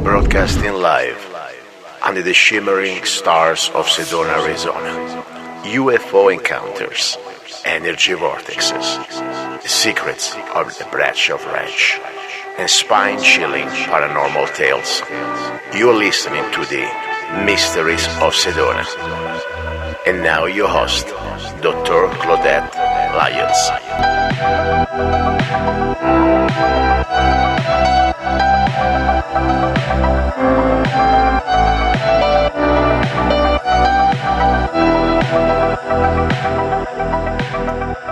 broadcasting live under the shimmering stars of Sedona, Arizona. UFO encounters, energy vortexes, the secrets of the Bradshaw Ranch, and spine-chilling paranormal tales. You're listening to the Mysteries of Sedona. And now your host, Dr. Claudette Lyons.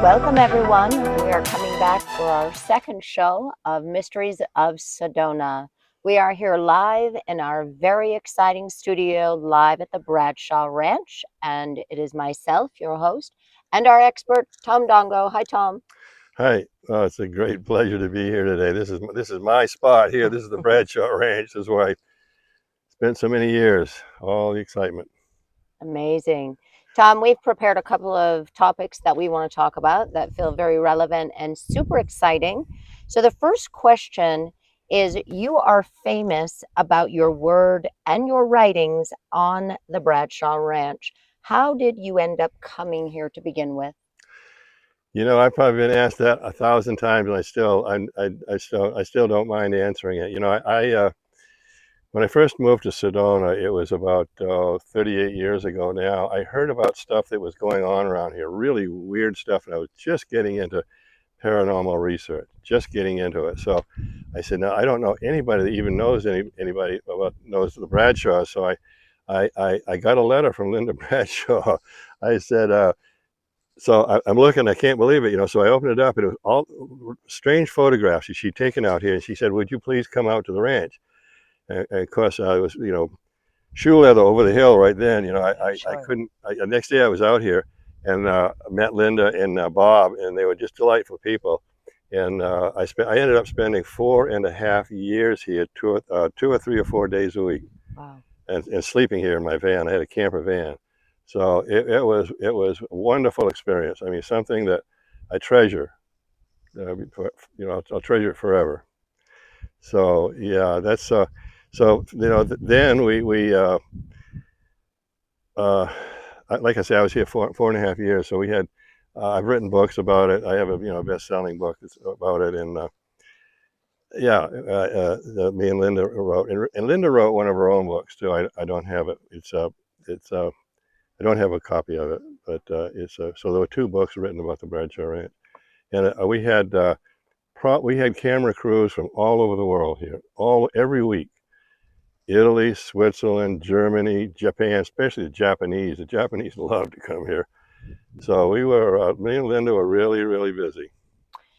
Welcome everyone. We are coming back for our second show of Mysteries of Sedona. We are here live in our very exciting studio live at the Bradshaw Ranch, and it is myself, your host, and our expert, Tom Dongo. Hi, Tom. Hi. It's a great pleasure to be here today. This is my spot here. This is the Bradshaw Ranch. This is where I spent so many years. All the excitement. Amazing. Tom, we've prepared a couple of topics that we want to talk about that feel very relevant and super exciting. So the first question is, you are famous about your word and your writings on the Bradshaw Ranch. How did you end up coming here to begin with? You know, I've probably been asked that 1,000 times, and I still don't mind answering it. You know, when I first moved to Sedona, it was about 38 years ago now. I heard about stuff that was going on around here, really weird stuff, and I was just getting into paranormal research, just getting into it. So I said, no, I don't know anybody that even knows anybody about knows the Bradshaw. So I got a letter from Linda Bradshaw. I said, I'm looking, I can't believe it, you know. So I opened it up, and it was all strange photographs she'd taken out here, and she said, would you please come out to the ranch? And of course, I was, you know, shoe leather over the hill right then. You know, I couldn't. The next day I was out here and met Linda and Bob, and they were just delightful people. And I ended up spending 4.5 years here, 2 or 3 or 4 days a week. Wow. And sleeping here in my van. I had a camper van, so it was a wonderful experience. I mean, something that I treasure. You know, I'll treasure it forever. So yeah, that's. So, you know, then like I said, I was here 4.5 years. So we had, I've written books about it. I have a, you know, best-selling book about it. And me and Linda wrote, and Linda wrote one of her own books too. I don't have it. I don't have a copy of it, but so there were 2 books written about the Bradshaw Ranch. And we had camera crews from all over the world here, every week. Italy, Switzerland, Germany, Japan, especially the Japanese. The Japanese love to come here. So me and Linda were really, really busy.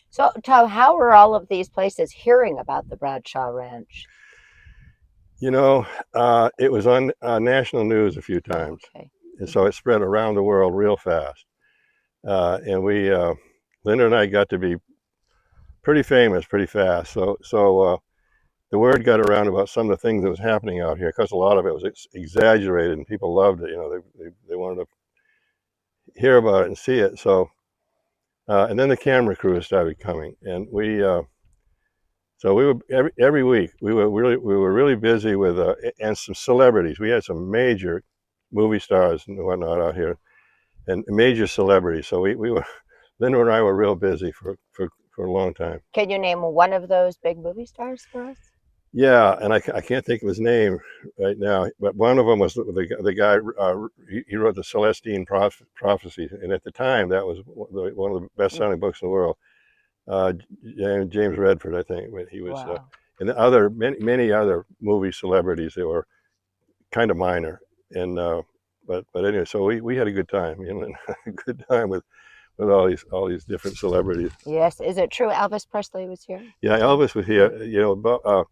So, Tom, how were all of these places hearing about the Bradshaw Ranch? You know, it was on national news a few times. Okay. And so it spread around the world real fast. And Linda and I got to be pretty famous pretty fast. So the word got around about some of the things that was happening out here, because a lot of it was exaggerated and people loved it. You know, they wanted to hear about it and see it. So, and then the camera crews started coming, and so we were every week we were really busy with and some celebrities. We had some major movie stars and whatnot out here, and major celebrities. So we were Linda and I were real busy for a long time. Can you name one of those big movie stars for us? Yeah, and I can't think of his name right now, but one of them was the guy, he wrote the Celestine Prophecies, and at the time that was one of the best-selling books in the world. James Redford, I think, but he was, wow. And many other movie celebrities that were kind of minor, and but anyway, so we had a good time, you know, a good time with all these different celebrities. Yes, is it true Elvis Presley was here? Yeah, Elvis was here. You know, about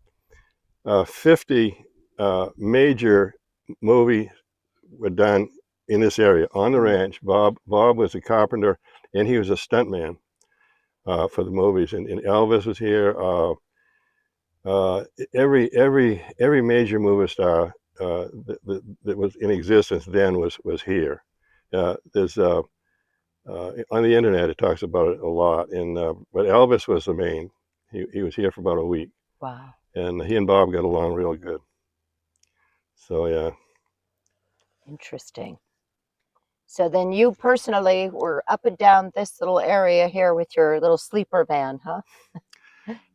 50 major movies were done in this area on the ranch. Bob was a carpenter, and he was a stuntman for the movies. And Elvis was here. Every major movie star that was in existence then was here. There's on the internet it talks about it a lot. And but Elvis was the main. He was here for about a week. Wow. and he and Bob got along real good. So yeah. Interesting. So then you personally were up and down this little area here with your little sleeper van, huh?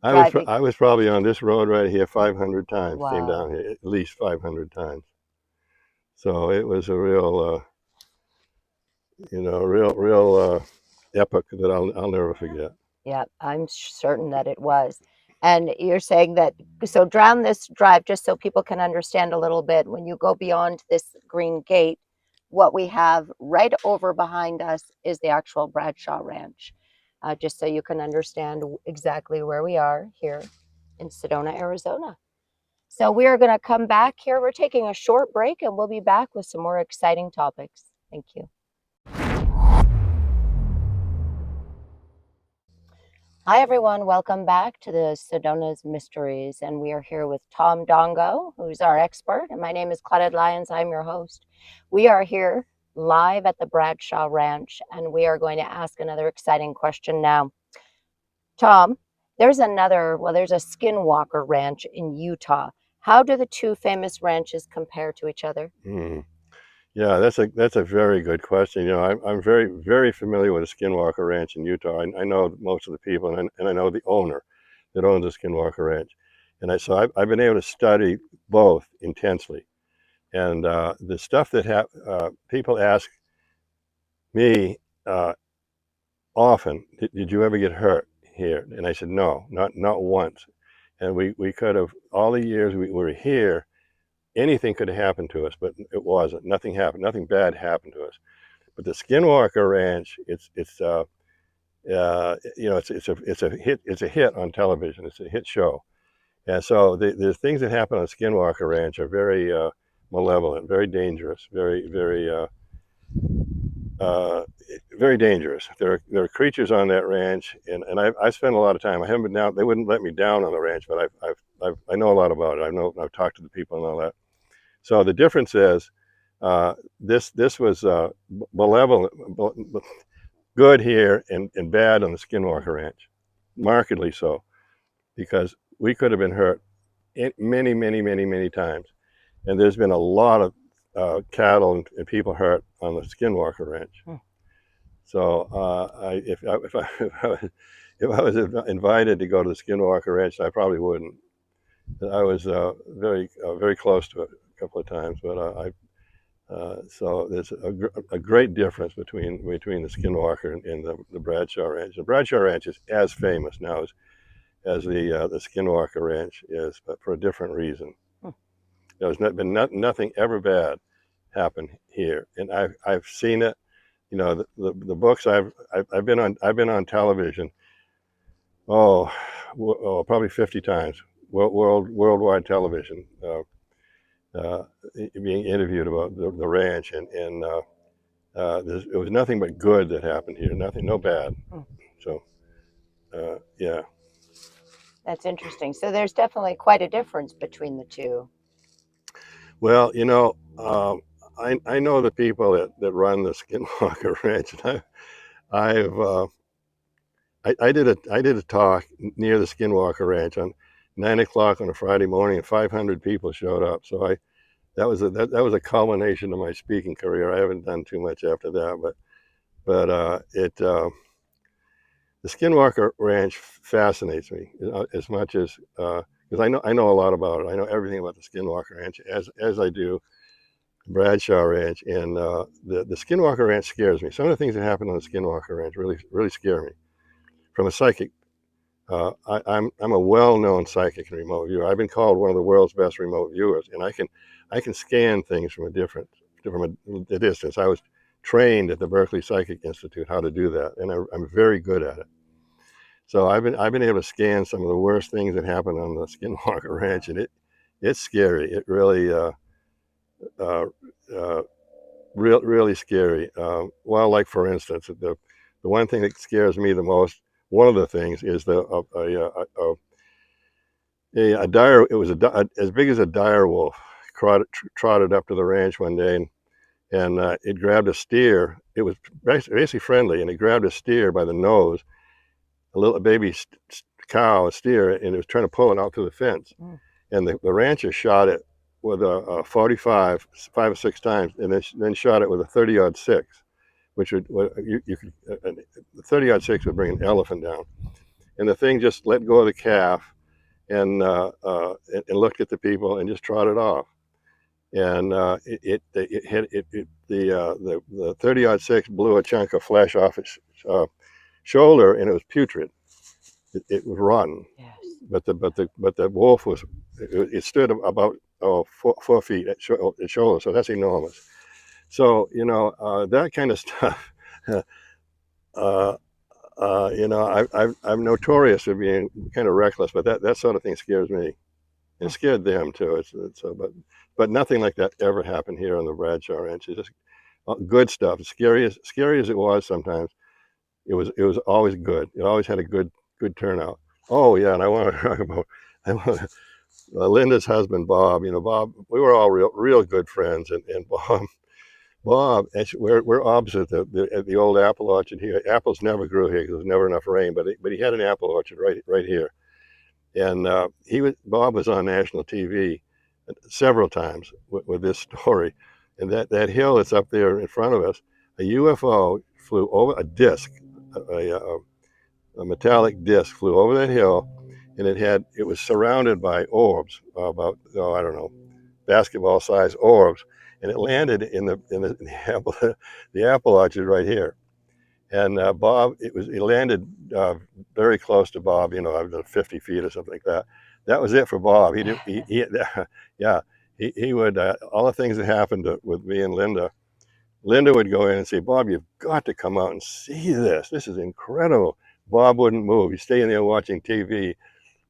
Driving. I was probably on this road right here 500 times. Came Wow. down here at least 500 times. So it was a real, real epic that I'll never forget. Yeah, I'm certain that it was. And you're saying that, so drown this drive, just so people can understand a little bit, when you go beyond this green gate, what we have right over behind us is the actual Bradshaw Ranch, just so you can understand exactly where we are here in Sedona, Arizona. So we are going to come back here. We're taking a short break and we'll be back with some more exciting topics. Thank you. Hi, everyone. Welcome back to the Sedona's Mysteries. And we are here with Tom Dongo, who's our expert. And my name is Claudette Lyons. I'm your host. We are here live at the Bradshaw Ranch, and we are going to ask another exciting question now. Tom, there's a Skinwalker Ranch in Utah. How do the two famous ranches compare to each other? Yeah, that's a very good question. You know, I'm very, very familiar with the Skinwalker Ranch in Utah. I know most of the people, and I know the owner that owns the Skinwalker Ranch. And I've been able to study both intensely. And the stuff that people ask me often, did you ever get hurt here? And I said, no, not once. And we could have, all the years we were here, anything could have happened to us, but it wasn't. Nothing happened. Nothing bad happened to us. But the Skinwalker Ranch, it's a hit on television. It's a hit show, and so the things that happen on Skinwalker Ranch are very malevolent, very dangerous, very dangerous. There are creatures on that ranch, and I spent a lot of time. I haven't been down. They wouldn't let me down on the ranch, but I know a lot about it. I've talked to the people and all that. So the difference is, this was malevolent, good here, and bad on the Skinwalker Ranch, markedly so, because we could have been hurt many, many, many, many times, and there's been a lot of cattle and people hurt on the Skinwalker Ranch. So if I was invited to go to the Skinwalker Ranch, I probably wouldn't. I was very close to it a couple of times, but so there's a great difference between the Skinwalker and the Bradshaw Ranch. The Bradshaw Ranch is as famous now as the Skinwalker Ranch is, but for a different reason. There's been nothing ever bad happen here, and I've seen it. You know, the books I've been on television. Probably 50 times, worldwide television, being interviewed about the ranch, and it was nothing but good that happened here. No bad. So yeah. That's interesting. So there's definitely quite a difference between the two. Well, you know, I know the people that run the Skinwalker Ranch, and I did a talk near the Skinwalker Ranch on 9 o'clock on a Friday morning, and 500 people showed up. So that was a culmination of my speaking career. I haven't done too much after that, but the Skinwalker Ranch fascinates me as much as because I know a lot about it. I know everything about the Skinwalker Ranch as I do Bradshaw Ranch, and the Skinwalker Ranch scares me. Some of the things that happen on the Skinwalker Ranch really scare me. From a psychic, I'm a well-known psychic and remote viewer. I've been called one of the world's best remote viewers, and I can scan things from a distance. I was trained at the Berkeley Psychic Institute how to do that, and I'm very good at it. So I've been able to scan some of the worst things that happen on the Skinwalker Ranch, and it's scary. It really really scary. Well, like for instance, the one thing that scares me the most, one of the things is a dire. It was as big as a dire wolf trotted up to the ranch one day, and it grabbed a steer. It was basically friendly, and it grabbed a steer by the nose. A little baby cow, a steer, and it was trying to pull it out through the fence. And the rancher shot it with a 45 5 or 6 times, and then shot it with a 30-06, which would you could the 30-06 would bring an elephant down. And the thing just let go of the calf and looked at the people and just trotted off. And the 30-06 blew a chunk of flesh off its shoulder, and it was putrid. It was rotten. Yes. But the wolf was, it stood about 4 feet at shoulder, so that's enormous. So that kind of stuff. I'm notorious for being kind of reckless, but that sort of thing scares me. It scared them too. But nothing like that ever happened here on the Bradshaw Ranch. It's just good stuff. Scary as it was sometimes, it was always good. It always had a good turnout. Oh yeah, and I want to talk about Linda's husband, Bob. Bob, we were all real good friends, and Bob, actually, we're opposite the old apple orchard here. Apples never grew here because there was never enough rain, but he had an apple orchard right here. And Bob was on national TV several times with this story. And that hill that's up there in front of us, a UFO flew over, a disc, a metallic disc flew over that hill, and it was surrounded by orbs, about, I don't know, basketball-sized orbs, and it landed in the apple orchard right here. And Bob, it landed very close to Bob, 50 feet or something like that. That was it for Bob. He would, all the things that happened with me and Linda would go in and say, Bob, you've got to come out and see this. This is incredible. Bob wouldn't move. He'd stay in there watching TV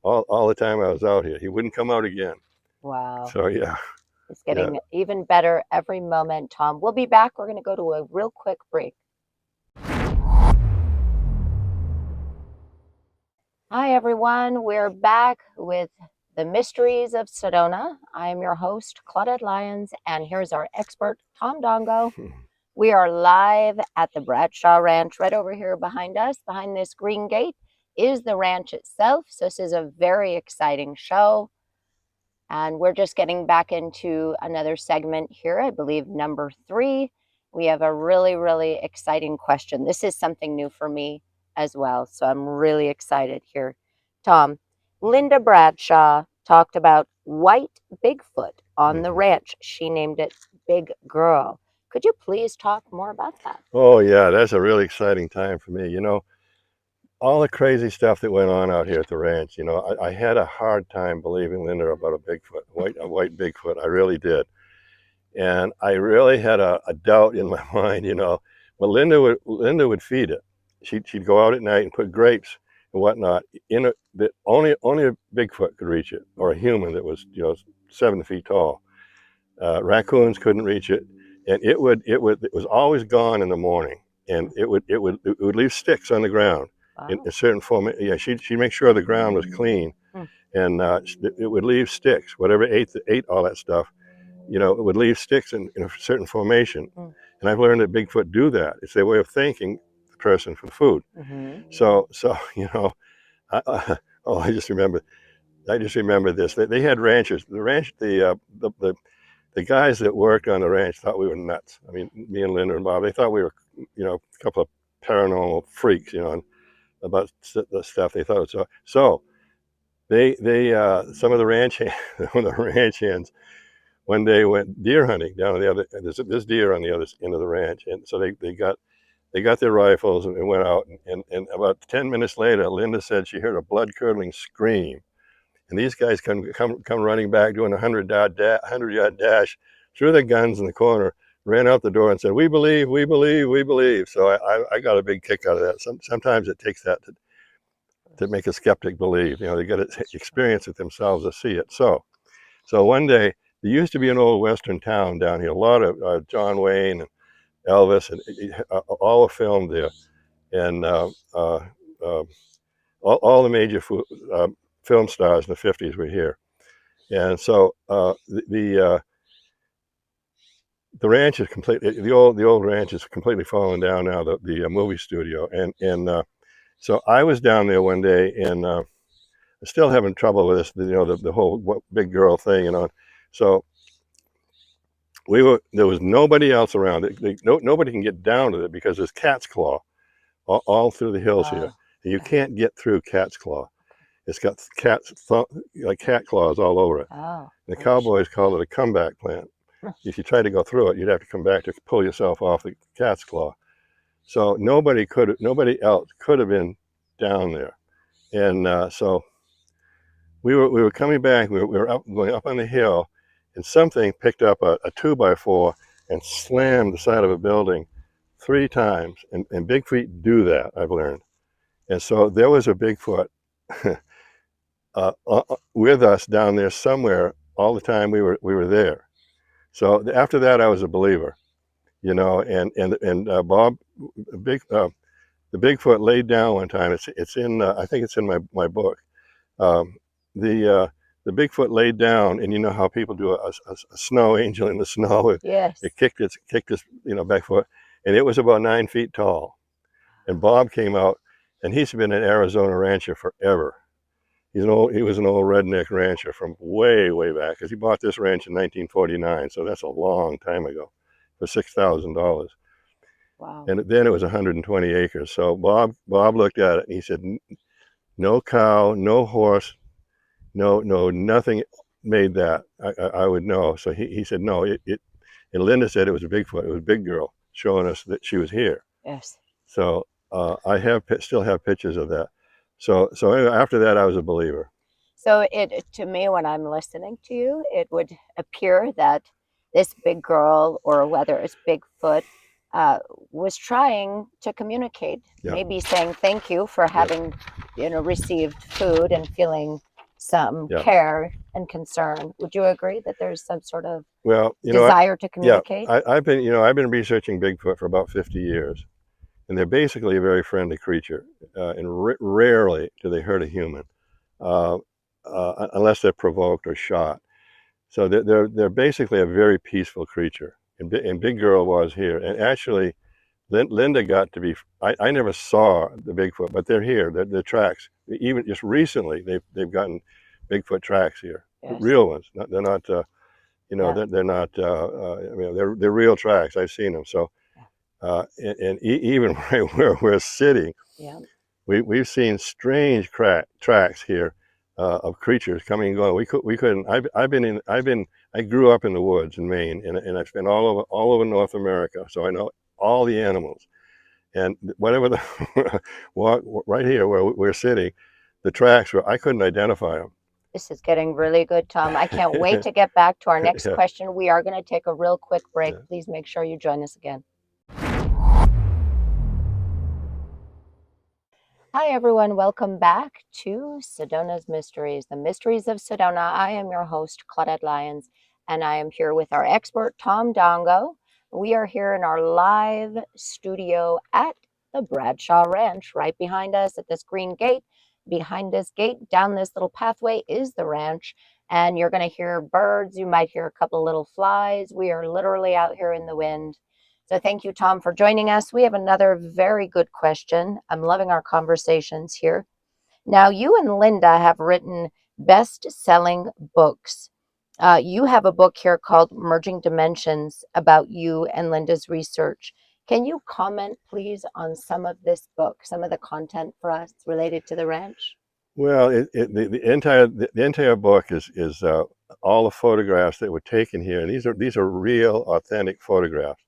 all the time I was out here. He wouldn't come out again. Wow. So, yeah. It's getting even better every moment, Tom. We'll be back. We're going to go to a real quick break. Hi, everyone. We're back with the Mysteries of Sedona. I am your host, Claudette Lyons, and here's our expert, Tom Dongo. We are live at the Bradshaw Ranch right over here behind us. Behind this green gate is the ranch itself. So this is a very exciting show. And we're just getting back into another segment here, I believe number 3. We have a really, really exciting question. This is something new for me as well, so I'm really excited here. Tom, Linda Bradshaw talked about white Bigfoot on the ranch. She named it Big Girl. Could you please talk more about that? Oh, yeah, that's a really exciting time for me. All the crazy stuff that went on out here at the ranch, I had a hard time believing Linda about a Bigfoot, a white Bigfoot. I really did. And I really had a doubt in my mind, Well, Linda would feed it. She'd go out at night and put grapes and whatnot in it that only a Bigfoot could reach it, or a human that was 7 feet tall. Raccoons couldn't reach it, and it was always gone in the morning, and it would leave sticks on the ground. Wow. In a certain form. Yeah, she'd make sure the ground was clean, and it would leave sticks. Whatever ate all that stuff, it would leave sticks in a certain formation. And I've learned that Bigfoot do that. It's their way of thanking the person for the food. So I just remember this. They had ranchers. The guys that worked on the ranch thought we were nuts. I mean, me and Linda and Bob, they thought we were, a couple of paranormal freaks, about the stuff they thought. So they some of the ranch hands one day went deer hunting down on the other. There's deer on the other end of the ranch, and so they got their rifles and went out. And about 10 minutes later, Linda said she heard a blood-curdling scream, and these guys come running back, doing a 100-yard dash, threw their guns in the corner, ran out the door and said, we believe. So I got a big kick out of that. Sometimes it takes that to make a skeptic believe. They got to experience it themselves to see it. So one day, there used to be an old western town down here. A lot of John Wayne and Elvis and all were filmed there. And all the major film stars in the 50s were here. And so the ranch is completely, the old ranch is completely fallen down now, the movie studio. And so I was down there one day, and still having trouble with this, the whole big girl thing, So there was nobody else around. Nobody can get down to it because there's cat's claw all through the hills here. And you can't get through cat's claw. It's got cat claws all over it. Oh. The cowboys call it a comeback plant. If you try to go through it, you'd have to come back to pull yourself off the cat's claw. So nobody else could have been down there. And so we were coming back. We were going up on the hill, and something picked up a 2x4 and slammed the side of a building 3 times. And Bigfoot do that, I've learned. And so there was a Bigfoot with us down there somewhere all the time we were there. So after that, I was a believer, and Bob, the Bigfoot laid down one time. It's in I think it's in my book. The Bigfoot laid down, and you know how people do a snow angel in the snow. Yes. It kicked its back foot, and it was about 9 feet tall. And Bob came out, and he's been an Arizona rancher forever. He was an old redneck rancher from way back, because he bought this ranch in 1949, so that's a long time ago, for $6,000. Wow. And then it was 120 acres. So Bob looked at it, and he said, no cow, no horse, no nothing made that. I would know. So he said no. And Linda said it was a Bigfoot. It was a big girl showing us that she was here. Yes. So I still have pictures of that. So anyway, after that, I was a believer. So to me, when I'm listening to you, it would appear that this big girl, or whether it's Bigfoot, was trying to communicate, maybe saying thank you for having, received food and feeling some care and concern. Would you agree that there's some sort of desire to communicate? Yeah, I've been researching Bigfoot for about 50 years. And they're basically a very friendly creature, and rarely do they hurt a human, unless they're provoked or shot. So they're basically a very peaceful creature. And Big Girl was here. And actually, Linda got to be. I never saw the Bigfoot, but they're here. They're tracks. Even just recently, they've gotten Bigfoot tracks here, real ones. They're not. They're not. They're real tracks. I've seen them. So. Even right where we're sitting, we've seen strange tracks here of creatures coming and going. We couldn't. I grew up in the woods in Maine, and I've been all over North America, so I know all the animals. And whatever the right here where we're sitting, the tracks I couldn't identify them. This is getting really good, Tom. I can't wait to get back to our next question. We are going to take a real quick break. Please make sure you join us again. Hi, everyone. Welcome back to Sedona's Mysteries, the Mysteries of Sedona. I am your host, Claudette Lyons, and I am here with our expert, Tom Dongo. We are here in our live studio at the Bradshaw Ranch, right behind us at this green gate. Behind this gate, down this little pathway, is the ranch, and you're going to hear birds. You might hear a couple little flies. We are literally out here in the wind. So thank you, Tom, for joining us. We have another very good question. I'm loving our conversations here. Now, you and Linda have written best-selling books. You have a book here called Merging Dimensions about you and Linda's research. Can you comment, please, on some of this book, some of the content for us related to the ranch? Well, the entire book is all the photographs that were taken here, and these are real, authentic photographs.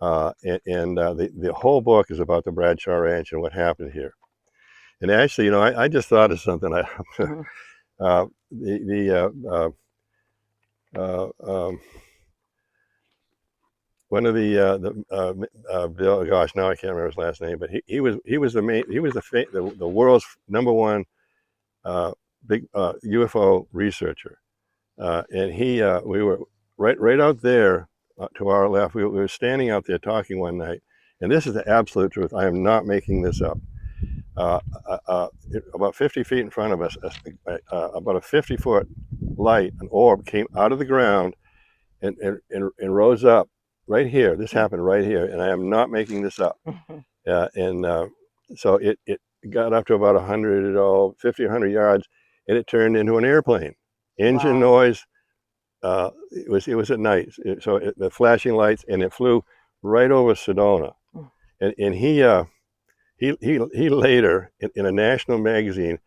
The whole book is about the Bradshaw Ranch and what happened here. And actually, I just thought of something. One of Bill, gosh, now I can't remember his last name, but he was the world's #1 big UFO researcher, and we were right out there. To our left, we were standing out there talking one night, and this is the absolute truth. I am not making this up. About 50 feet in front of us, about a 50-foot light, an orb came out of the ground and rose up right here. This happened right here, and I am not making this up. So it got up to about 50 or 100 yards, and it turned into an airplane. Engine Wow. noise. It was at night, the flashing lights, and it flew right over Sedona. Mm. And he later in a national magazine.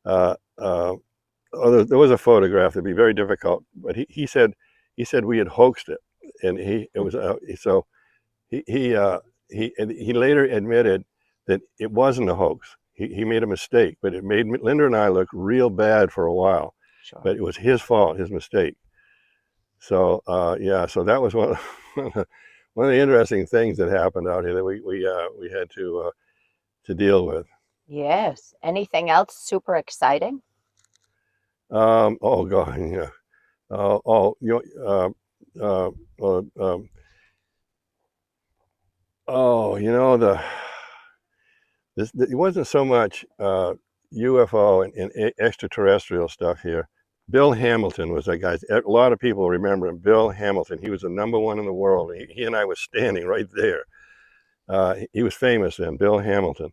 Uh, uh, there was a photograph that'd be very difficult, but he said we had hoaxed it, and it was so he later admitted that it wasn't a hoax. He made a mistake, but it made Linda and I look real bad for a while. Sure. But it was his fault, his mistake. So yeah, so that was one of the interesting things that happened out here that we had to deal with. Yes. Anything else super exciting? Oh God, yeah. You you know, it wasn't so much UFO and extraterrestrial stuff here. Bill Hamilton was that guy. A lot of people remember him. Bill Hamilton. He was the #1 in the world. He and I was standing right there. He was famous then, Bill Hamilton.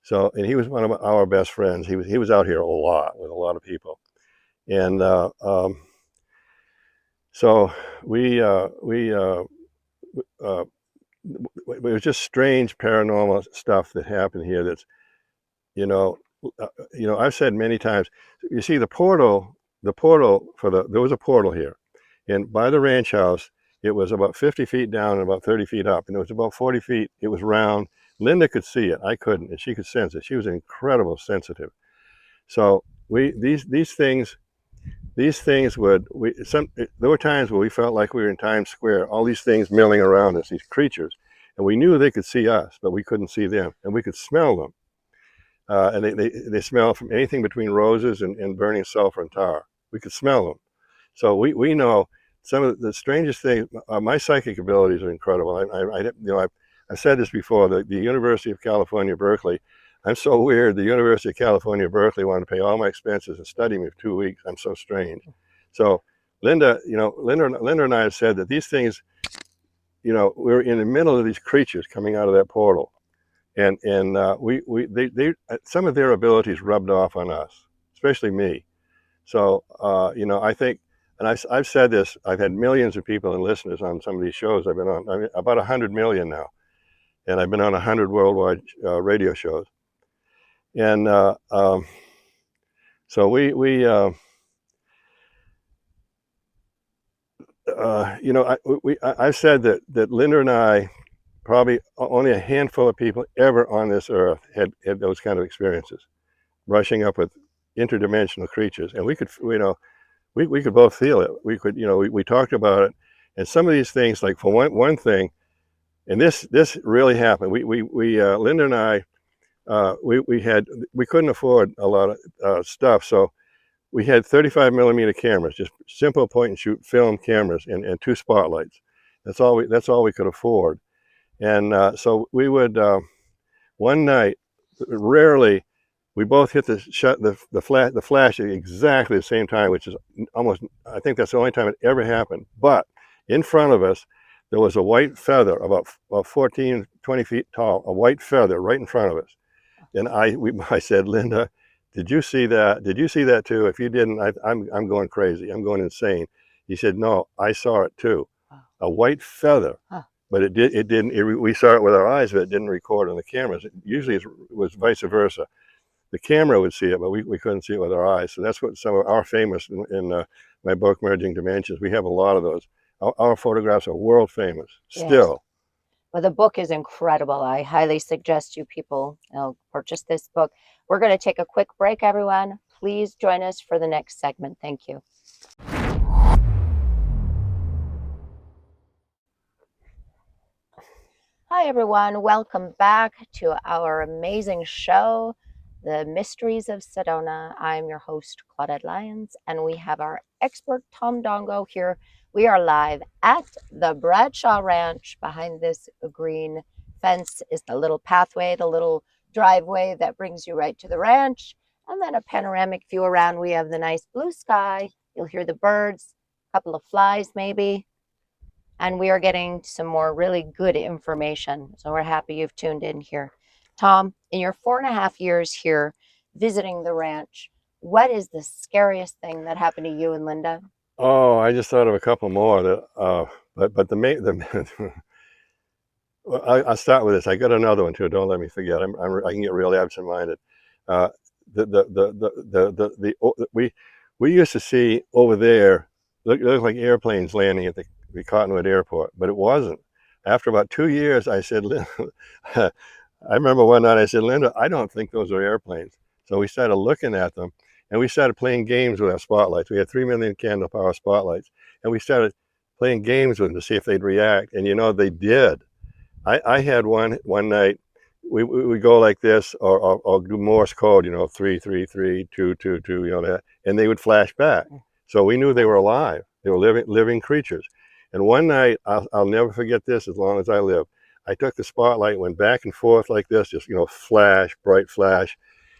So, and he was one of our best friends. He was out here a lot with a lot of people, and so it was just strange paranormal stuff that happened here. That's you know, I've said many times. You see the portal there was a portal here, and by the ranch house, it was about 50 feet down and about 30 feet up, and it was about 40 feet. It was round. Linda could see it. I couldn't, and she could sense it. She was incredible sensitive. So these things there were times where we felt like we were in Times Square, all these things milling around us, these creatures, and we knew they could see us, but we couldn't see them, and we could smell them. And they smell from anything between roses and burning sulfur and tar. We could smell them. So we know some of the strangest things. My psychic abilities are incredible. I've said this before. The University of California, Berkeley. I'm so weird. The University of California, Berkeley wanted to pay all my expenses and study me for 2 weeks. I'm so strange. So Linda and I have said that these things, we're in the middle of these creatures coming out of that portal. And some of their abilities rubbed off on us, especially me. So I think, and I've said this. I've had millions of people and listeners on some of these shows I've been on. I mean, about 100 million now, and I've been on 100 worldwide radio shows. And so I've said that Linda and I, probably only a handful of people ever on this earth had those kind of experiences, brushing up with interdimensional creatures, and we could both feel it. We could, we talked about it, and some of these things, like for one thing, and this really happened. Linda and I, we couldn't afford a lot of stuff, so we had 35 millimeter cameras, just simple point and shoot film cameras, and 2 spotlights. That's all we could afford. And so we would, one night, rarely, we both hit the flash at exactly the same time, which is almost, I think that's the only time it ever happened. But in front of us, there was a white feather about 14, 20 feet tall, a white feather right in front of us. And I said, Linda, did you see that? Did you see that too? If you didn't, I'm going crazy. I'm going insane. He said, no, I saw it too. A white feather. Huh. But it didn't. We saw it with our eyes, but it didn't record on the cameras. Usually it was vice versa. The camera would see it, but we couldn't see it with our eyes. So that's what some of our famous in my book, Merging Dimensions. We have a lot of those. Our photographs are world famous still. Yes. Well, the book is incredible. I highly suggest you people purchase this book. We're going to take a quick break, everyone. Please join us for the next segment. Thank you. Hi, everyone. Welcome back to our amazing show, The Mysteries of Sedona. I'm your host, Claudette Lyons, and we have our expert, Tom Dongo, here. We are live at the Bradshaw Ranch. Behind this green fence is the little pathway, the little driveway that brings you right to the ranch, and then a panoramic view around. We have the nice blue sky. You'll hear the birds, a couple of flies maybe. And we are getting some more really good information. So we're happy you've tuned in here. Tom, in your 4.5 years here visiting the ranch, what is the scariest thing that happened to you and Linda? Oh, I just thought of a couple more that, but well, I'll start with this. I got another one too. Don't let me forget. I can get really absent-minded. Uh, we used to see over there, look like airplanes landing at the Cottonwood Airport, but it wasn't. After about 2 years, I said, I remember one night I said, Linda, I don't think those are airplanes. So we started looking at them, and we started playing games with our spotlights. We had 3 million candle power spotlights, and we started playing games with them to see if they'd react. And they did. I had one night. We go like this, or do Morse code, 333 222, that, and they would flash back. So we knew they were alive. They were living creatures. And one night, I'll never forget this as long as I live. I took the spotlight, went back and forth like this, just flash, bright flash,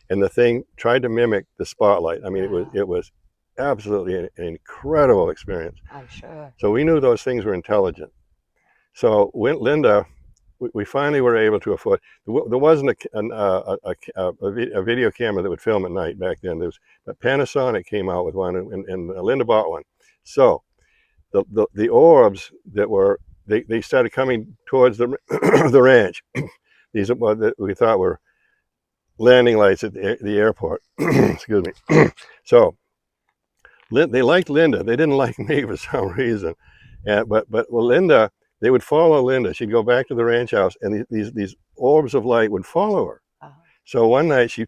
and the thing tried to mimic the spotlight. I mean, it was absolutely an incredible experience. I'm sure. So we knew those things were intelligent. So when Linda, we finally were able to afford. There wasn't a video camera that would film at night back then. But Panasonic came out with one, and Linda bought one. So the orbs that were they started coming towards the the ranch. These we thought were landing lights at the airport. Excuse me. So they liked Linda. They didn't like me for some reason. But Linda. They would follow Linda. She'd go back to the ranch house, and these orbs of light would follow her. Uh-huh. So one night she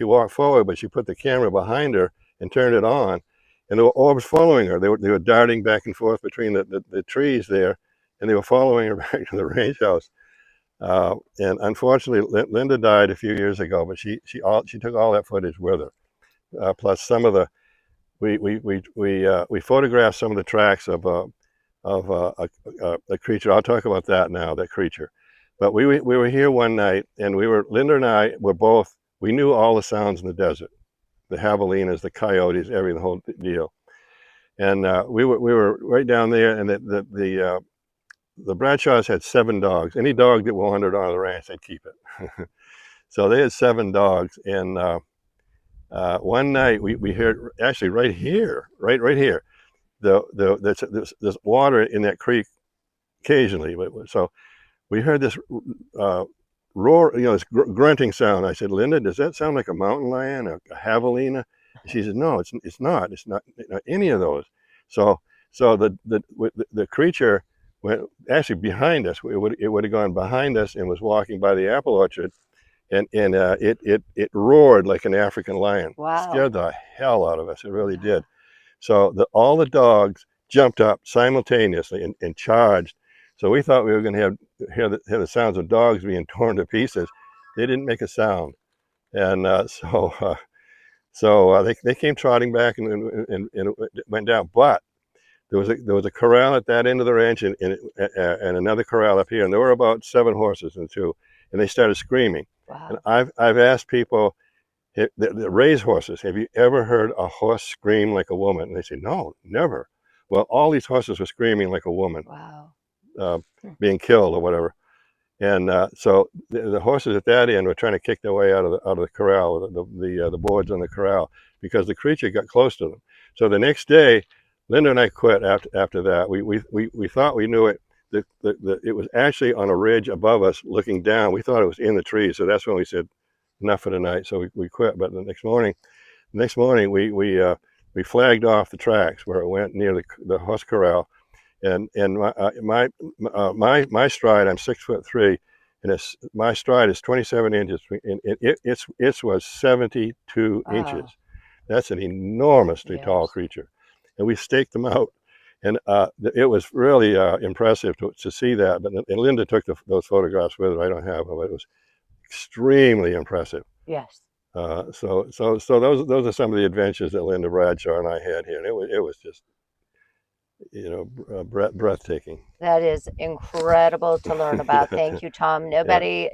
walked forward, but she put the camera behind her and turned it on, and there were orbs following her. They were darting back and forth between the trees there, and they were following her back to the ranch house. And unfortunately, Linda died a few years ago, but she took all that footage with her. Plus some of the we photographed some of the tracks of a creature. I'll talk about that now, that creature. But we were here one night, and Linda and I were both, we knew all the sounds in the desert, the javelinas, the coyotes, everything, the whole deal. And we were right down there, and the Bradshaws had 7 dogs. Any dog that wandered on the ranch, they'd keep it. So they had 7 dogs, and one night we heard, actually right here, there's water in that creek occasionally. So we heard this roar, this grunting sound. I said, Linda, does that sound like a mountain lion, a javelina? She said, no, it's not any of those. So the creature went actually behind us. It would have gone behind us and was walking by the apple orchard, and it roared like an African lion. Wow. Scared the hell out of us. It really did. So all the dogs jumped up simultaneously and charged. So we thought we were going to hear the sounds of dogs being torn to pieces. They didn't make a sound, and so they came trotting back and it went down. But there was a corral at that end of the ranch, and another corral up here, and there were about 7 horses and 2, and they started screaming. Wow. And I've asked people. The raise horses, have you ever heard a horse scream like a woman? And they say, no, never. Well, all these horses were screaming like a woman. Wow. Being killed or whatever. And so the horses at that end were trying to kick their way out of the corral, the boards on the corral, because the creature got close to them. So the next day, Linda and I quit after that. We thought we knew it. It was actually on a ridge above us looking down. We thought it was in the trees. So that's when we said, enough for the night, so we quit. But the next morning we flagged off the tracks where it went near the horse corral, and my stride, I'm 6'3", and my stride is 27 inches, and it was 72 inches. That's an enormously tall creature, and we staked them out, and it was really impressive to see that. And Linda took those photographs with her. I don't have them, but it was extremely impressive. Yes. So those are some of the adventures that Linda Bradshaw and I had here, and it was just breathtaking. That is incredible to learn about. Thank you, Tom. Everybody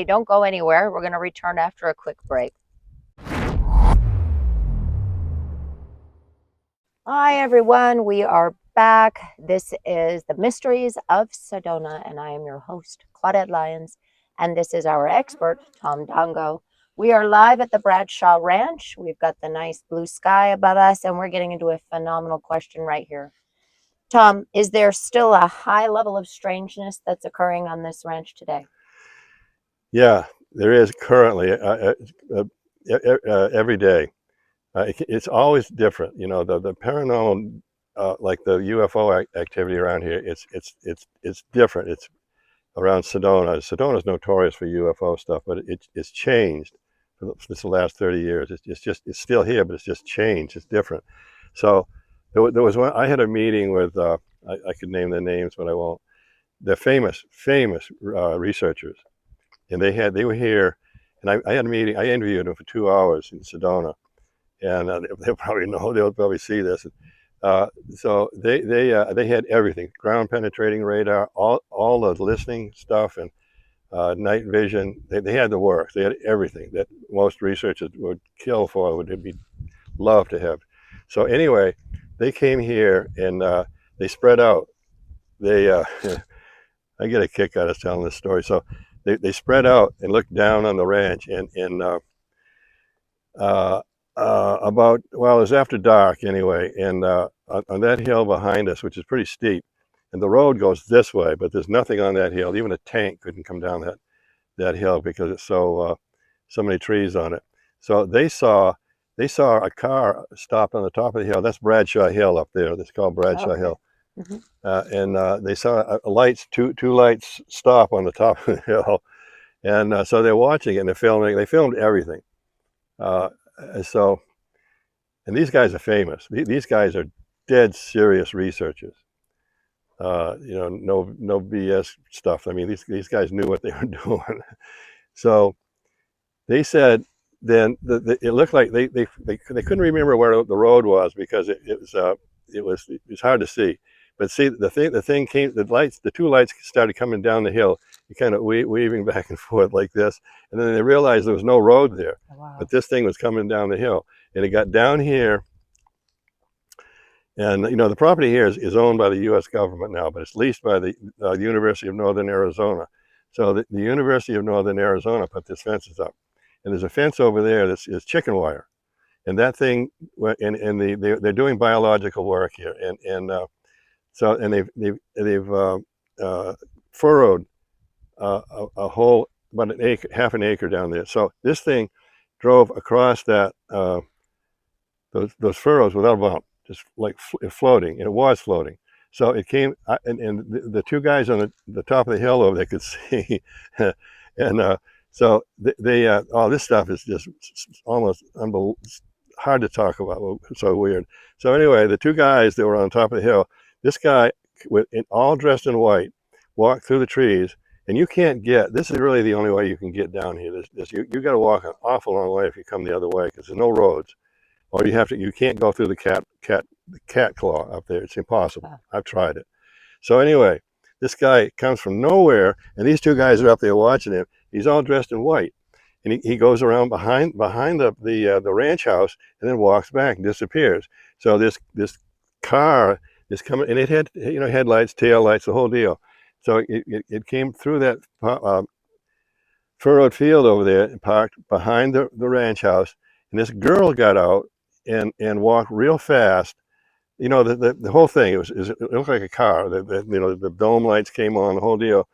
don't go anywhere. We're going to return after a quick break. Hi everyone, we are back. This is the Mysteries of Sedona, and I am your host, Claudette Lyons. And this is our expert, Tom Dongo. We are live at the Bradshaw Ranch. We've got the nice blue sky above us, and we're getting into a phenomenal question right here. Tom, is there still a high level of strangeness that's occurring on this ranch today? Yeah, there is currently every day. It's always different. You know, the paranormal, like the UFO activity around here. It's different. It's around Sedona. Sedona is notorious for UFO stuff, but it's changed for the last 30 years. It's still here, but it's just changed. It's different. So there was one. I had a meeting with I could name their names, but I won't. They're famous researchers, and they were here, and I had a meeting. I interviewed them for 2 hours in Sedona, and they'll probably know. They'll probably see this. So they had everything: ground penetrating radar, all the listening stuff, and night vision. They had the works. They had everything that most researchers would kill for. Would be love to have. So anyway, they came here and they spread out. They I get a kick out of telling this story. So they spread out and looked down on the ranch, and about, well, it was after dark anyway, and on that hill behind us, which is pretty steep, and the road goes this way, but there's nothing on that hill. Even a tank couldn't come down that hill because it's so many trees on it. So they saw a car stop on the top of the hill. That's Bradshaw Hill up there. That's called Bradshaw Hill. And they saw lights, two lights stop on the top of the hill, and so they're watching it and they're filming. They filmed everything. And these guys are famous. These guys are dead serious researchers. You know, no BS stuff. I mean, these guys knew what they were doing. So they said then it looked like they couldn't remember where the road was because it was hard to see. But see, the two lights started coming down the hill, kind of weaving back and forth like this, and then they realized there was no road there. Oh, wow. But this thing was coming down the hill, and it got down here. And you know, the property here is owned by the U.S. government now, but it's leased by the University of Northern Arizona. So the University of Northern Arizona put this fences up, and there's a fence over there that's chicken wire, and that thing, they're doing biological work here, so they've furrowed a whole about an acre, half an acre down there. So this thing drove across that those furrows without a bump, just like floating, and it was floating. So it came, and the two guys on the top of the hill over there could see, and so all this stuff is just almost hard to talk about. So weird. So anyway, the two guys that were on top of the hill, this guy, all dressed in white, walked through the trees, and you can't get. This is really the only way you can get down here. You got to walk an awful long way if you come the other way because there's no roads, or you can't go through the cat claw up there. It's impossible. Wow. I've tried it. So anyway, this guy comes from nowhere, and these two guys are up there watching him. He's all dressed in white, and he goes around behind the ranch house, and then walks back and disappears. So this car is coming, and it had headlights, tail lights, the whole deal. So it came through that furrowed field over there and parked behind the ranch house, and this girl got out and walked real fast. You know, the whole thing, it looked like a car. The dome lights came on, the whole deal.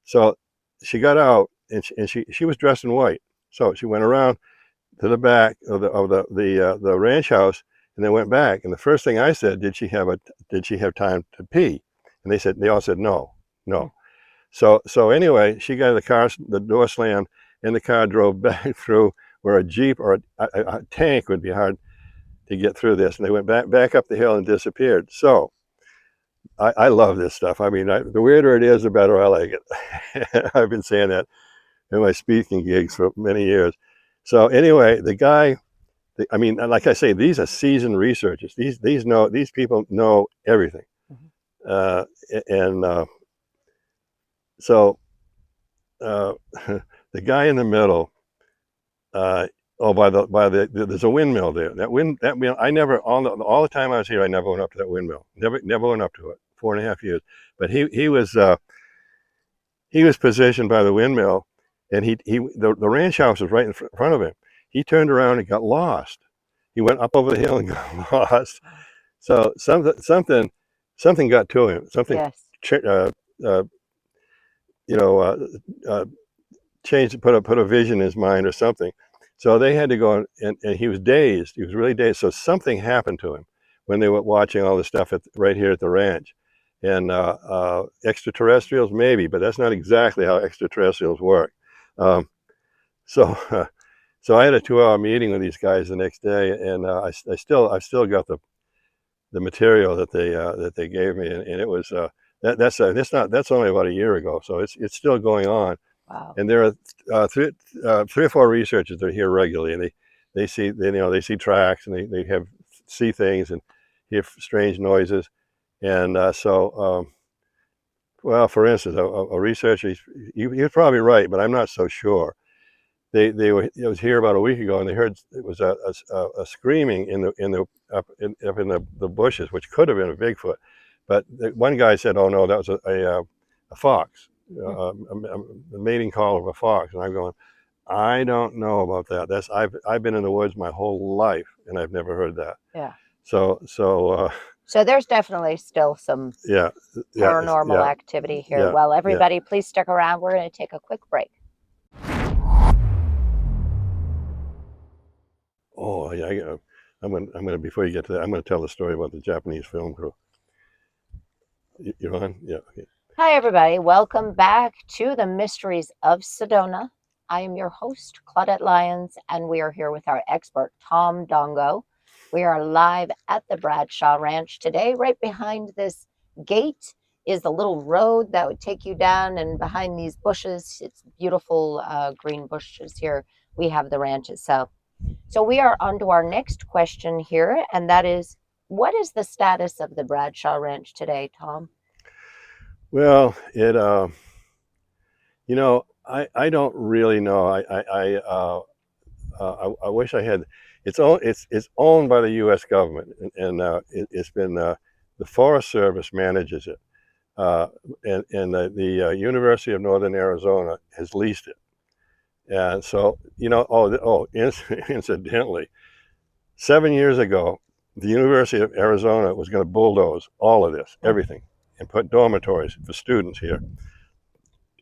So she got out, and she was dressed in white. So she went around to the back of the ranch house, and then went back. And the first thing I said, did she have time to pee? And they all said no. So anyway, she got in the car, the door slammed, and the car drove back through where a Jeep or a tank would be hard to get through this. And they went back up the hill and disappeared. So I love this stuff. I mean, the weirder it is, the better I like it. I've been saying that in my speaking gigs for many years. So anyway, the guy, I mean, like I say, these are seasoned researchers. These people know everything. So the guy in the middle, there's a windmill there. That windmill, I never, all the time I was here, I never went up to that windmill. Never went up to it. 4.5 years. But he was positioned by the windmill, and the ranch house was right in front of him. He turned around and got lost. He went up over the hill and got lost. So something got to him. Something, Yes. You know, changed, put a vision in his mind or something. So they had to go, and he was dazed. He was really dazed. So something happened to him when they were watching all this stuff right here at the ranch. And extraterrestrials, maybe, but that's not exactly how extraterrestrials work. Um, so so I had a 2-hour meeting with these guys the next day, and I've still got the material that they gave me, and it was that's only about a year ago, so it's still going on. Wow. And there are 3 or 4 researchers that are here regularly, and they see tracks, and they see things and hear strange noises, and well, for instance, a researcher, you're probably right, but I'm not so sure. It was here about a week ago, and they heard it was a screaming up in the bushes, which could have been a Bigfoot, but one guy said, "Oh no, that was a fox, a mating call of a fox." And I'm going, I don't know about that. I've been in the woods my whole life, and I've never heard that. Yeah. So there's definitely still some paranormal activity here. Well, everybody, please stick around. We're going to take a quick break. Oh yeah, I'm gonna before you get to that, I'm gonna tell the story about the Japanese film crew. You're on? Yeah. Okay. Hi, everybody. Welcome back to the Mysteries of Sedona. I am your host, Claudette Lyons, and we are here with our expert, Tom Dongo. We are live at the Bradshaw Ranch today. Right behind this gate is the little road that would take you down, and behind these bushes, it's beautiful green bushes here, we have the ranch itself. So we are on to our next question here, and that is, what is the status of the Bradshaw Ranch today, Tom? Well, I don't really know. I wish I had. It's owned by the U.S. government, and it's been the Forest Service manages it, and the University of Northern Arizona has leased it. And so, incidentally, 7 years ago, the University of Arizona was going to bulldoze all of this, everything, and put dormitories for students here.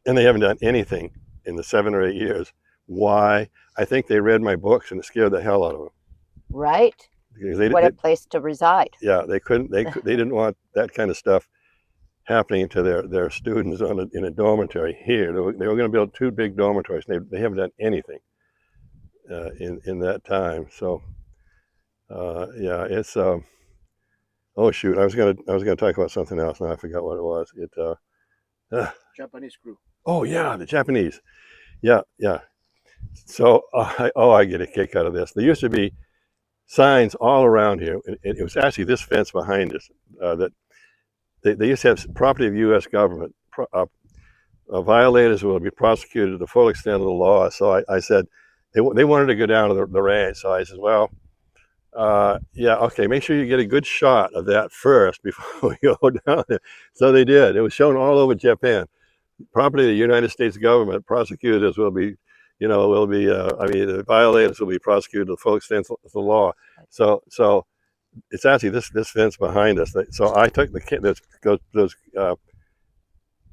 And they haven't done anything in the 7 or 8 years. Why? I think they read my books and it scared the hell out of them. Right. What a place to reside. Yeah, they didn't want that kind of stuff happening to their students in a dormitory here. They were going to build 2 big dormitories. They haven't done anything in that time. So it's oh shoot, I was gonna talk about something else. Now I forgot what it was. Japanese crew. Oh yeah, the Japanese. Yeah. So I get a kick out of this. There used to be signs all around here. It was actually this fence behind us that they used to have property of U.S. government. Violators will be prosecuted to the full extent of the law. So I said they wanted to go down to the ranch. So I said, well, yeah, okay, make sure you get a good shot of that first before we go down there. So they did. It was shown all over Japan. Property of the United States government, prosecutors will be, the violators will be prosecuted to the full extent of the law. So it's actually this fence behind us. So I took those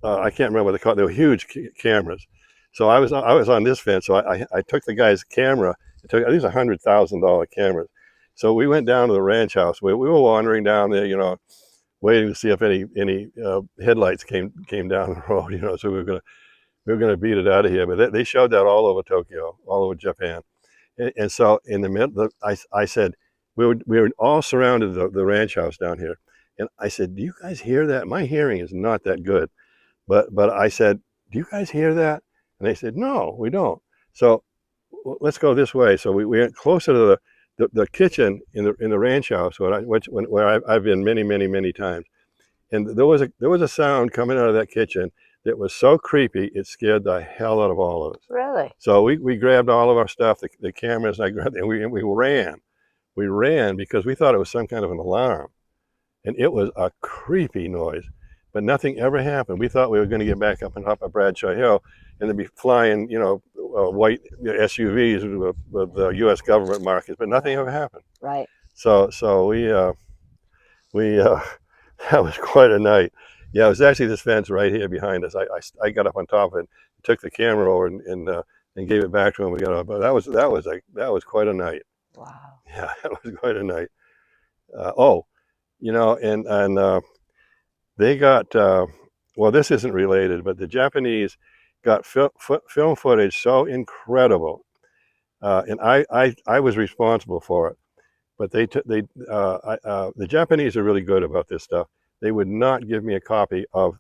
I can't remember what they called. They were huge cameras. So I was on this fence. So I took the guy's camera. These are $100,000 cameras. So we went down to the ranch house. We were wandering down there, waiting to see if any headlights came down the road. So we were gonna beat it out of here. But they showed that all over Tokyo, all over Japan. And so in the middle, I said, we were all surrounded the ranch house down here. And I said, do you guys hear that? My hearing is not that good. But I said, do you guys hear that? And they said, no, we don't. So let's go this way. So we went closer to the kitchen in the ranch house where I've been many times. And there was a sound coming out of that kitchen that was so creepy, it scared the hell out of all of us. Really? So we grabbed all of our stuff, the cameras, and I grabbed it, and we ran. We ran because we thought it was some kind of an alarm. And it was a creepy noise. but nothing ever happened. We thought we were going to get back up on top of Bradshaw Hill and then be flying, white SUVs with the U.S. government markers, but nothing ever happened. Right. So we that was quite a night. Yeah, it was actually this fence right here behind us. I got up on top of it, took the camera over and gave it back to him. We got up, but that was quite a night. Wow. Yeah, that was quite a night. And they got well, this isn't related, but the Japanese got film footage so incredible, and I was responsible for it. But the Japanese are really good about this stuff. They would not give me a copy of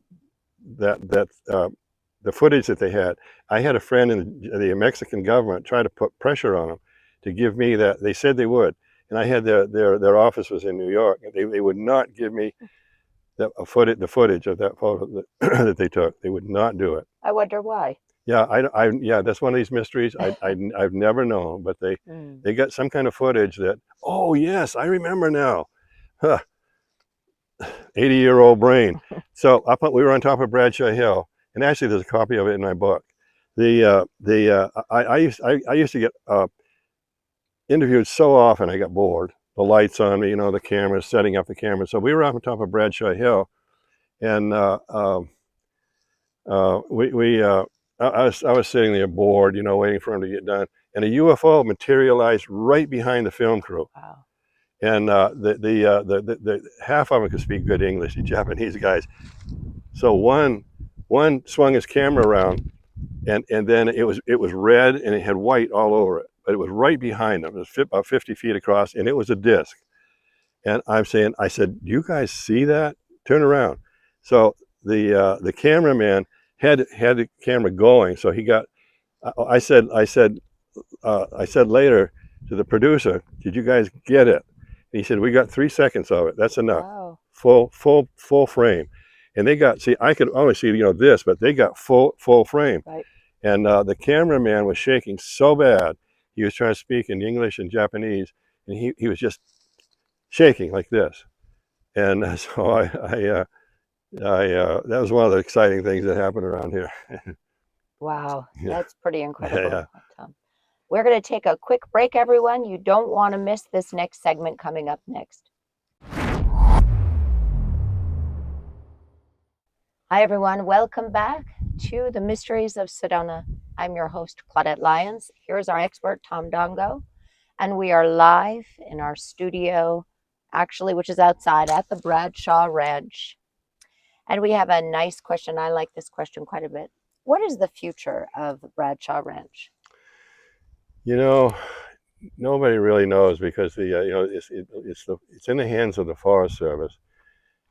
the footage that they had. I had a friend in the Mexican government try to put pressure on them to give me that. They said they would, and I had their office was in New York. And they would not give me the footage of that photo that they took. They would not do it. I wonder why. Yeah, yeah, that's one of these mysteries I've never known, but they got some kind of footage that, oh yes, I remember now. Huh. 80-year-old brain. So we were on top of Bradshaw Hill, and actually there's a copy of it in my book. I used to get interviewed so often I got bored. The lights on me, the cameras, setting up the camera. So we were up on top of Bradshaw Hill, and I was sitting there bored, waiting for him to get done, and a UFO materialized right behind the film crew. Wow. And the half of them could speak good English, the Japanese guys. So one swung his camera around, and then it was red and it had white all over it, but it was right behind them. It was about 50 feet across, and it was a disc. And I said, "Do you guys see that? Turn around." So the cameraman had the camera going, so he got. I said later to the producer, "Did you guys get it?" And he said, "We got 3 seconds of it. That's enough." Wow. Full frame. And they got, I could only see this, but they got full frame. Right. And the cameraman was shaking so bad. He was trying to speak in English and Japanese, and he was just shaking like this. And so that was one of the exciting things that happened around here. Wow, Yeah. that's pretty incredible. Yeah. We're going to take a quick break, everyone. You don't want to miss this next segment coming up next. Hi, everyone. Welcome back to the Mysteries of Sedona. I'm your host, Claudette Lyons. Here's our expert, Tom Dongo. And we are live in our studio, actually, which is outside at the Bradshaw Ranch. And we have a nice question. I like this question quite a bit. What is the future of Bradshaw Ranch? Nobody really knows because it's in the hands of the Forest Service,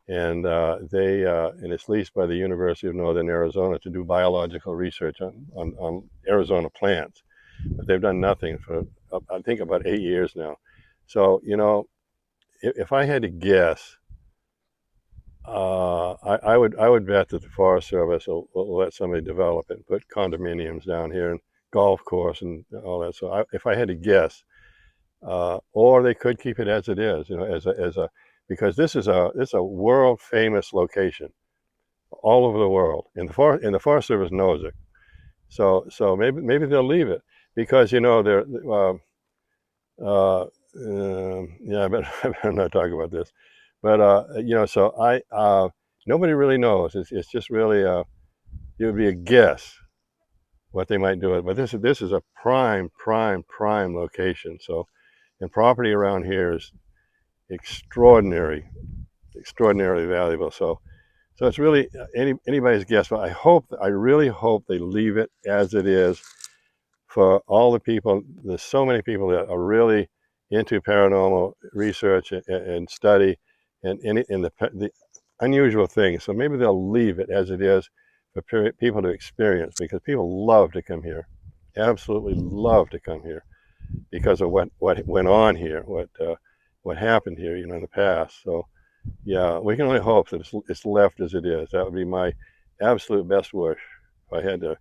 and and it's leased by the University of Northern Arizona to do biological research on Arizona plants. But they've done nothing for I think about 8 years now. So if I had to guess, I would bet that the Forest Service will let somebody develop it, put condominiums down here and golf course and all that. So if I had to guess, or they could keep it as it is, because this is a world famous location all over the world, and the Forest Service knows it. So maybe they'll leave it because they're I better not talk about this, but so nobody really knows. It's just really it would be a guess what they might do it, but this is a prime location. So, and property around here is extraordinarily valuable. So it's really anybody's guess. But I really hope they leave it as it is for all the people. There's so many people that are really into paranormal research and study and the unusual things. So maybe they'll leave it as it is for people to experience, because people love to come here, absolutely love to come here because of what went on here, what happened here, in the past. So yeah, we can only hope that it's left as it is. That would be my absolute best wish. If I had to,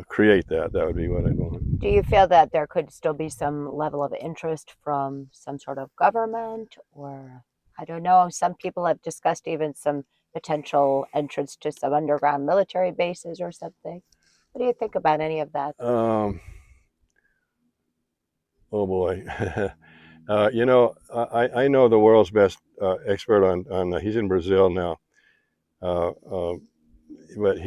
create that would be what I'd want. Do you feel that there could still be some level of interest from some sort of government, or I don't know, some people have discussed even some potential entrance to some underground military bases or something. What do you think about any of that? Oh boy. You know, I know the world's best expert on he's in Brazil now. But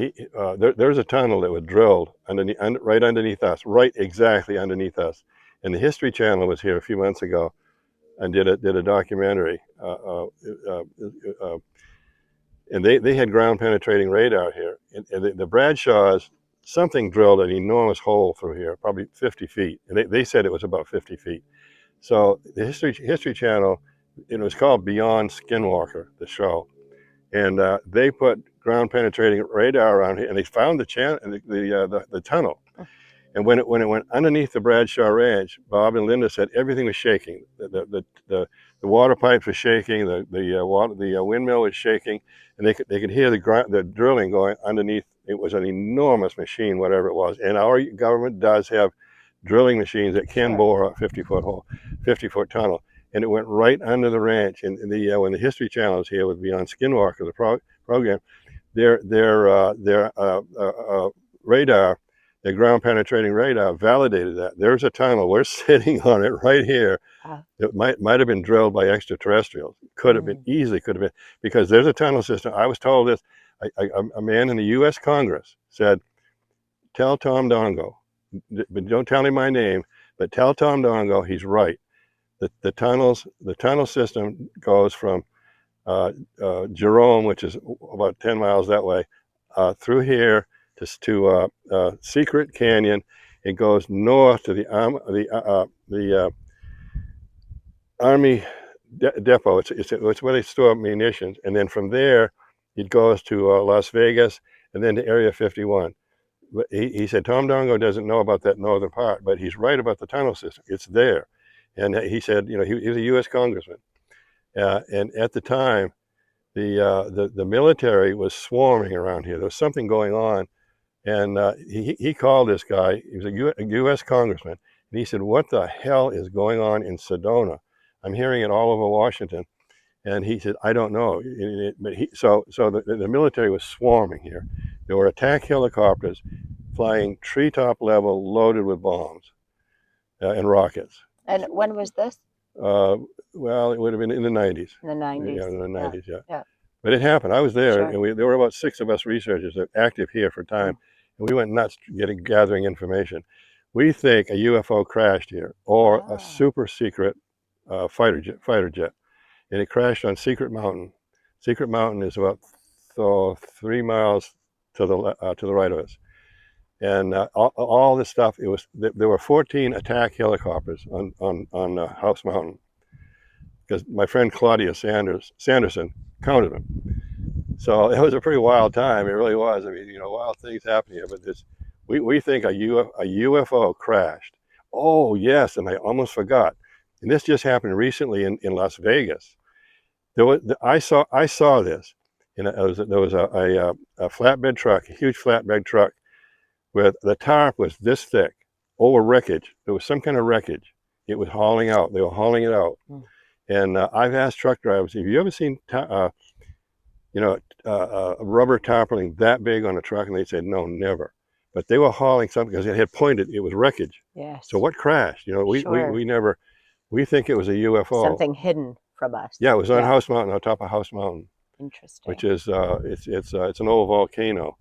there's a tunnel that was drilled right underneath us, right exactly underneath us. And the History Channel was here a few months ago and did a documentary. And they had ground penetrating radar here. And the Bradshaws, something drilled an enormous hole through here, probably 50 feet. And they said it was about 50 feet. So the History Channel, it was called Beyond Skinwalker, the show. And they put ground penetrating radar around here, and they found the tunnel. And when it went underneath the Bradshaw Ranch, Bob and Linda said everything was shaking. The water pipes were shaking. The windmill was shaking, and they could hear the drilling going underneath. It was an enormous machine, whatever it was. And our government does have drilling machines that can bore a 50-foot tunnel. And it went right under the ranch. And when the History Channel was here with Beyond Skinwalker, the program, their radar, their ground penetrating radar, validated that there's a tunnel. We're sitting on it right here. It might have been drilled by extraterrestrials. Could have been, easily could have been, because there's a tunnel system. I was told this. A man in the U.S. Congress said, "Tell Tom Dongo, but don't tell him my name, but tell Tom Dongo he's right. The tunnel system goes from Jerome, which is about 10 miles that way, through here to Secret Canyon. It goes north to the Army depot. It's where they store munitions, and then from there it goes to Las Vegas, and then to Area 51. But he said Tom Dongo doesn't know about that northern part, but he's right about the tunnel system. It's there. And he said, you know, he was a U.S. congressman, and at the time, the military was swarming around here. There was something going on, and he called this guy. He was a U.S. congressman, and he said, "What the hell is going on in Sedona? I'm hearing it all over Washington." And he said, "I don't know." But so the military was swarming here. There were attack helicopters flying treetop level, loaded with bombs and rockets. And when was this? Well, it would have been in the 90s. In the 90s. Yeah, in the 90s, yeah. But it happened. I was there, Sure. and there were about 6 of us researchers that were active here for time, and we went nuts gathering information. We think a UFO crashed here, or a super secret fighter jet, and it crashed on Secret Mountain. Secret Mountain is about 3 miles to the right of us. And all this stuff, there were 14 attack helicopters on House Mountain, because my friend Claudia Sanderson counted them. So it was a pretty wild time. It really was. I mean, you know, wild things happen here. But we think a UFO crashed. Oh yes, and I almost forgot. And this just happened recently in Las Vegas. I saw this. There was a flatbed truck, a huge flatbed truck, where the tarp was this thick over wreckage. There was some kind of wreckage. It was hauling out. They were hauling it out. And I've asked truck drivers, have you ever seen, a rubber tarpaulin that big on a truck? And they said, no, never. But they were hauling something because it had pointed. It was wreckage. Yes. So what crashed? You know, we think it was a UFO. Something hidden from us. Yeah, it was on House Mountain, on top of House Mountain. Interesting. Which is it's an old volcano.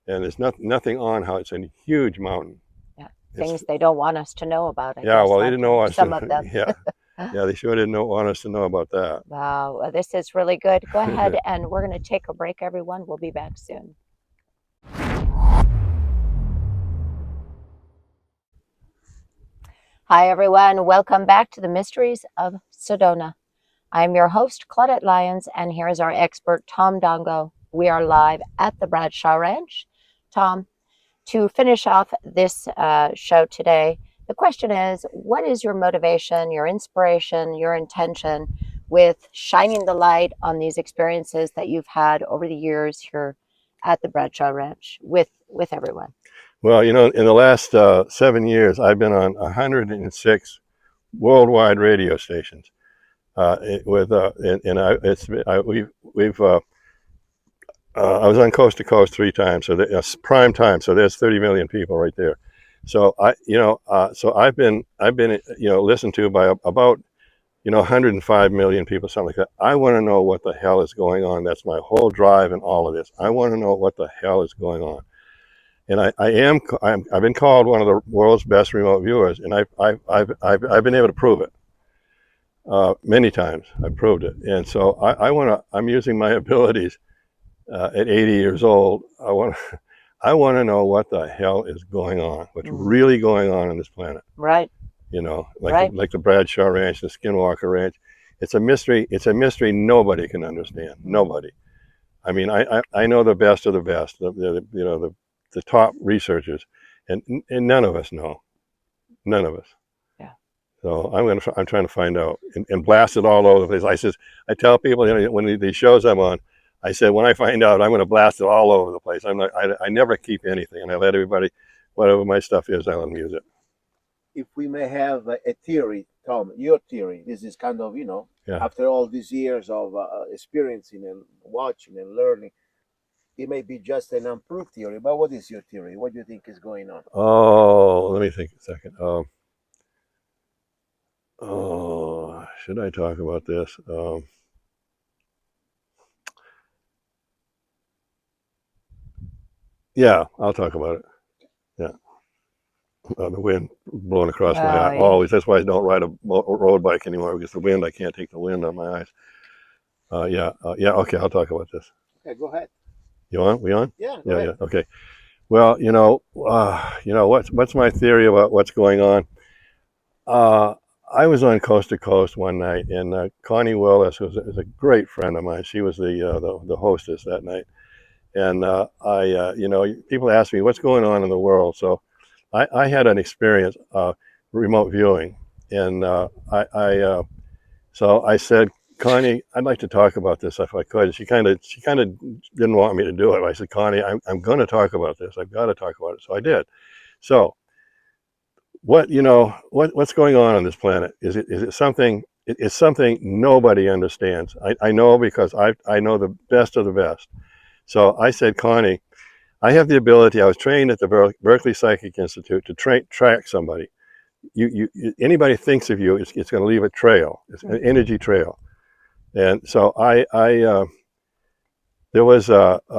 And there's nothing on how it's a huge mountain. Yeah, things they don't want us to know about. I guess, well, they didn't know us. Some of them. Yeah, they sure didn't want us to know about that. Wow, well, this is really good. Go ahead, and we're going to take a break, everyone. We'll be back soon. Hi, everyone. Welcome back to the Mysteries of Sedona. I'm your host, Claudette Lyons, and here is our expert, Tom Dongo. We are live at the Bradshaw Ranch. Tom, to finish off this show today, the question is, what is your motivation, your inspiration, your intention with shining the light on these experiences that you've had over the years here at the Bradshaw Ranch with everyone? Well, you know, in the last 7 years, I've been on 106 worldwide radio stations. I was on Coast to Coast 3 times, so prime time. So there's 30 million people right there. So so I've been listened to by about 105 million people, something like that. I want to know what the hell is going on. That's my whole drive in all of this. I want to know what the hell is going on. And I've been called one of the world's best remote viewers, and I've been able to prove it many times. I've proved it, and so I'm using my abilities at 80 years old. I want to know what the hell is going on. What's really going on this planet? Right. Like the Bradshaw Ranch, the Skinwalker Ranch. It's a mystery. It's a mystery nobody can understand. Nobody. I mean, I know the best of the best. The top researchers, and none of us know. None of us. Yeah. So I'm trying to find out and blast it all over the place. I tell people, when these shows I'm on, I said, when I find out, I'm going to blast it all over the place. I never keep anything, and I let everybody, whatever my stuff is, I let them use it. If we may have a theory, Tom, your theory, this is kind of, after all these years of experiencing and watching and learning, it may be just an unproved theory, but what is your theory? What do you think is going on? Oh, let me think a second. Should I talk about this? Yeah, I'll talk about it. Yeah. The wind blowing across my eye. Yeah. Always. That's why I don't ride a road bike anymore, because the wind, I can't take the wind on my eyes. Yeah. Okay, I'll talk about this. Okay, go ahead. You on? We on? Yeah. Yeah. Okay. Well, what's my theory about what's going on? I was on Coast to Coast one night, and Connie Willis is a great friend of mine. She was the hostess that night, and people ask me what's going on in the world. So I had an experience remote viewing, and so I said, Connie, I'd like to talk about this if I could. She kind of didn't want me to do it. I said, Connie, I'm going to talk about this. I've got to talk about it. So I did. So what's going on this planet? Is it something? It's something nobody understands. I know, because I know the best of the best. So I said, Connie, I have the ability. I was trained at the Berkeley Psychic Institute to track somebody. Anybody thinks of you, it's going to leave a trail. It's an energy trail. And so there was the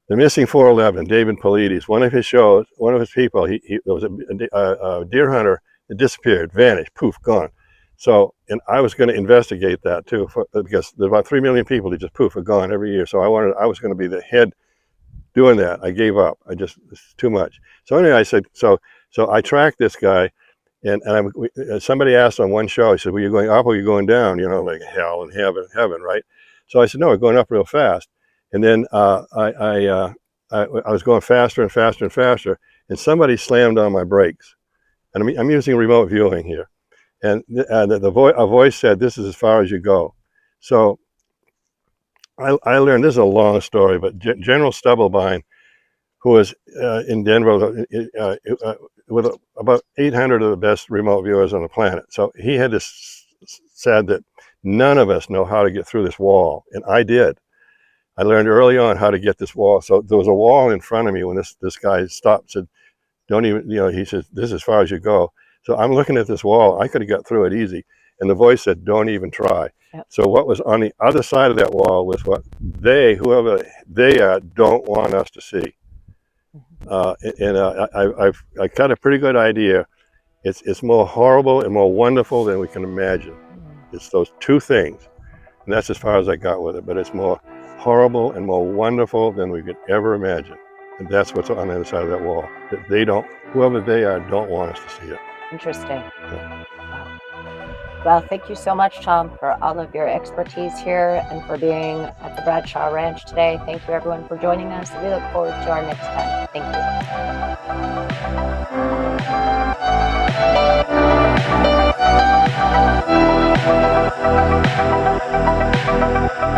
Missing 411, David Paulides, one of his shows, one of his people, he was a deer hunter that disappeared, vanished, poof, gone. So, and I was going to investigate that too, because there's about 3 million people that just poof are gone every year. So I was going to be the head doing that. I gave up. It's too much. So anyway, I said, so I tracked this guy, and somebody asked on one show, he said, well, you're going up or you're going down? Like hell and heaven, right? So I said, no, we're going up real fast. And then I was going faster and faster and faster, and somebody slammed on my brakes. And I'm using remote viewing here. And a voice said, this is as far as you go. So I learned, this is a long story, but General Stubblebine, who was in Denver with about 800 of the best remote viewers on the planet. So he had said that none of us know how to get through this wall, and I did. I learned early on how to get this wall. So there was a wall in front of me when this guy stopped, said, don't even, he says, this is as far as you go. So I'm looking at this wall. I could have got through it easy. And the voice said, don't even try. Yep. So what was on the other side of that wall was what whoever they are, don't want us to see. I've got a pretty good idea. It's more horrible and more wonderful than we can imagine. It's those two things. And that's as far as I got with it. But it's more horrible and more wonderful than we could ever imagine. And that's what's on the other side of that wall. That they don't, whoever they are, don't want us to see it. Interesting. Yeah. Wow. Well, thank you so much, Tom, for all of your expertise here and for being at the Bradshaw Ranch today. Thank you, everyone, for joining us. We look forward to our next time. Thank you.